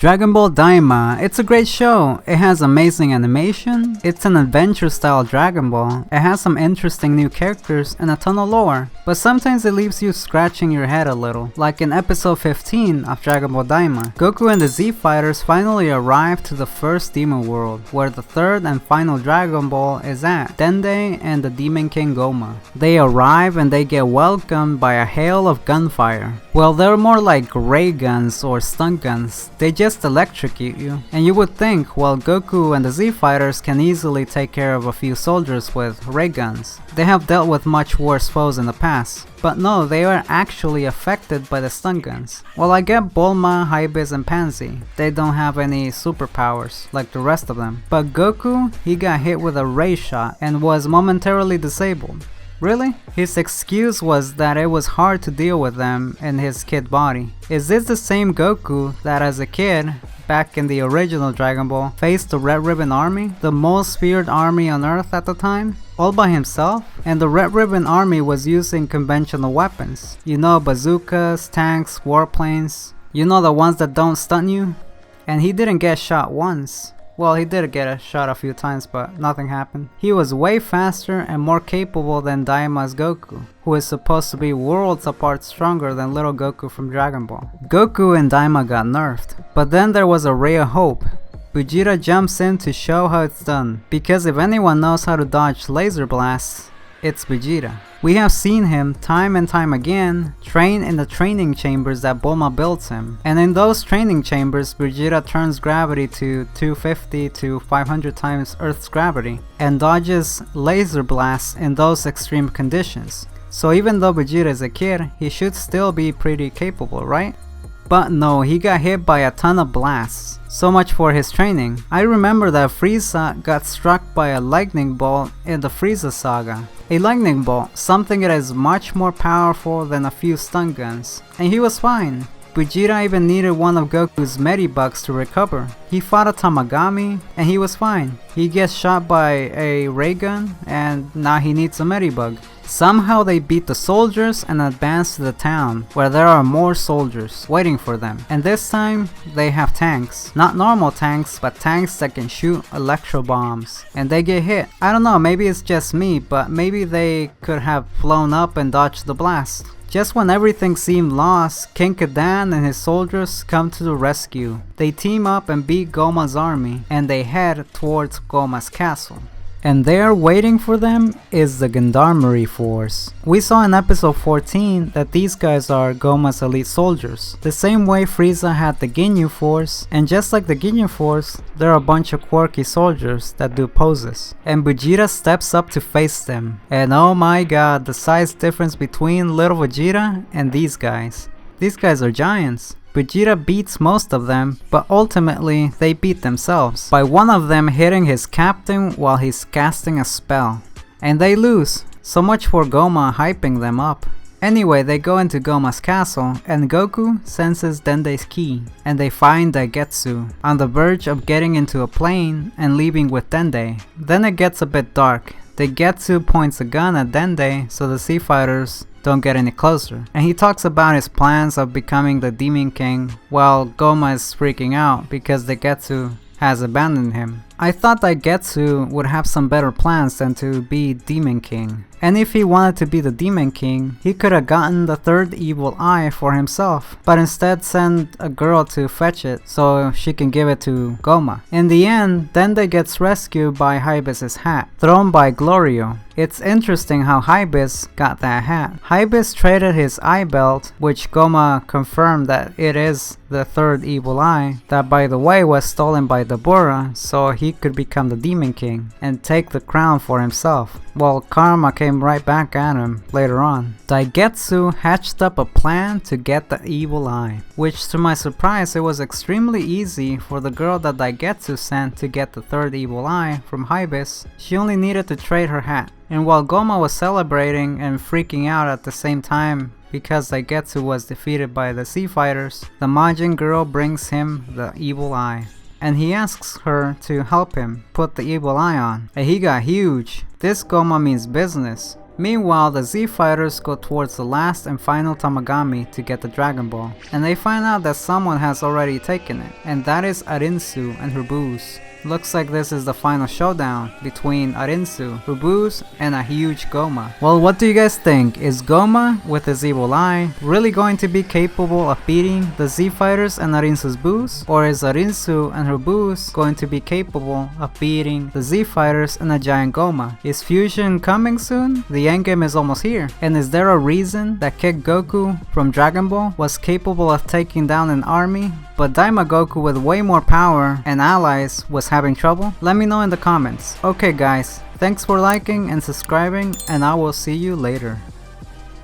Dragon Ball Daima, it's a great show. It has amazing animation, it's an adventure style Dragon Ball, it has some interesting new characters and a ton of lore, but sometimes it leaves you scratching your head a little. Like in episode 15 of Dragon Ball Daima, Goku and the Z Fighters finally arrive to the first demon world, where the third and final Dragon Ball is at, Dende and the Demon King Goma. They arrive and they get welcomed by a hail of gunfire. Well, they're more like ray guns or stun guns, they just electrocute you. And you would think, well, Goku and the Z Fighters can easily take care of a few soldiers with ray guns. They have dealt with much worse foes in the past. But no, they are actually affected by the stun guns. Well, I get Bulma, Hybis, and Pansy. They don't have any superpowers like the rest of them. But Goku, he got hit with a ray shot and was momentarily disabled. Really? His excuse was that it was hard to deal with them in his kid body. Is this the same Goku that as a kid, back in the original Dragon Ball, faced the Red Ribbon Army? The most feared army on Earth at the time? All by himself? And the Red Ribbon Army was using conventional weapons. You know, bazookas, tanks, warplanes. You know, the ones that don't stun you? And he didn't get shot once. Well, he did get shot a few times, but nothing happened. He was way faster and more capable than Daima's Goku, who is supposed to be worlds apart stronger than little Goku from Dragon Ball. Goku and Daima got nerfed, but then there was a ray of hope. Vegeta jumps in to show how it's done, because if anyone knows how to dodge laser blasts, it's Vegeta. We have seen him time and time again train in the training chambers that Bulma builds him, and in those training chambers Vegeta turns gravity to 250 to 500 times Earth's gravity and dodges laser blasts in those extreme conditions. So even though Vegeta is a kid, he should still be pretty capable, right? But no, he got hit by a ton of blasts. So much for his training. I remember that Frieza got struck by a lightning bolt in the Frieza saga. A lightning bolt, something that is much more powerful than a few stun guns. And he was fine. Vegeta even needed one of Goku's Medibugs to recover. He fought a Tamagami and he was fine. He gets shot by a ray gun and now he needs a Medibug. Somehow they beat the soldiers and advance to the town where there are more soldiers waiting for them. And this time they have tanks. Not normal tanks, but tanks that can shoot electro bombs. And they get hit. I don't know, maybe it's just me, but maybe they could have flown up and dodged the blast. Just when everything seemed lost, King Kadan and his soldiers come to the rescue. They team up and beat Goma's army, and they head towards Goma's castle. And there waiting for them is the Gendarmerie Force. We saw in episode 14 that these guys are Goma's elite soldiers. The same way Frieza had the Ginyu Force, and just like the Ginyu Force, there are a bunch of quirky soldiers that do poses. And Vegeta steps up to face them. And oh my god, the size difference between little Vegeta and these guys. These guys are giants. Vegeta beats most of them, but ultimately they beat themselves by one of them hitting his captain while he's casting a spell. And they lose. So much for Goma hyping them up. Anyway, they go into Goma's castle and Goku senses Dende's key and they find Daigetsu on the verge of getting into a plane and leaving with Dende. Then it gets a bit dark. Daigetsu points a gun at Dende so the Sea Fighters don't get any closer. And he talks about his plans of becoming the Demon King while Goma is freaking out because Daigetsu has abandoned him. I thought Daigetsu would have some better plans than to be Demon King. And if he wanted to be the Demon King, he could have gotten the third evil eye for himself, but instead sent a girl to fetch it so she can give it to Goma. In the end, Dende gets rescued by Hybis' hat, thrown by Glorio. It's interesting how Hybis got that hat. Hybis traded his eye belt, which Goma confirmed that it is the third evil eye, that by the way was stolen by Dabura, so he could become the Demon King and take the crown for himself. Well, karma came right back at him later on. Daigetsu hatched up a plan to get the evil eye, which to my surprise it was extremely easy for the girl that Daigetsu sent to get the third evil eye from Hybis. She only needed to trade her hat. And while Goma was celebrating and freaking out at the same time because Daigetsu was defeated by the Sea Fighters, the Majin girl brings him the evil eye. And he asks her to help him put the evil eye on. And he got huge. This Goma means business. Meanwhile, the Z Fighters go towards the last and final Tamagami to get the Dragon Ball, and they find out that someone has already taken it, and that is Arinsu and her boos. Looks like this is the final showdown between Arinsu, her boos, and a huge Goma. Well, what do you guys think? Is Goma, with his evil eye, really going to be capable of beating the Z Fighters and Arinsu's boos? Or is Arinsu and her boos going to be capable of beating the Z Fighters and a giant Goma? Is fusion coming soon? The endgame is almost here. And is there a reason that Kid Goku from Dragon Ball was capable of taking down an army, but Daima Goku with way more power and allies was having trouble? Let me know in the comments. Okay guys, thanks for liking and subscribing, and I will see you later.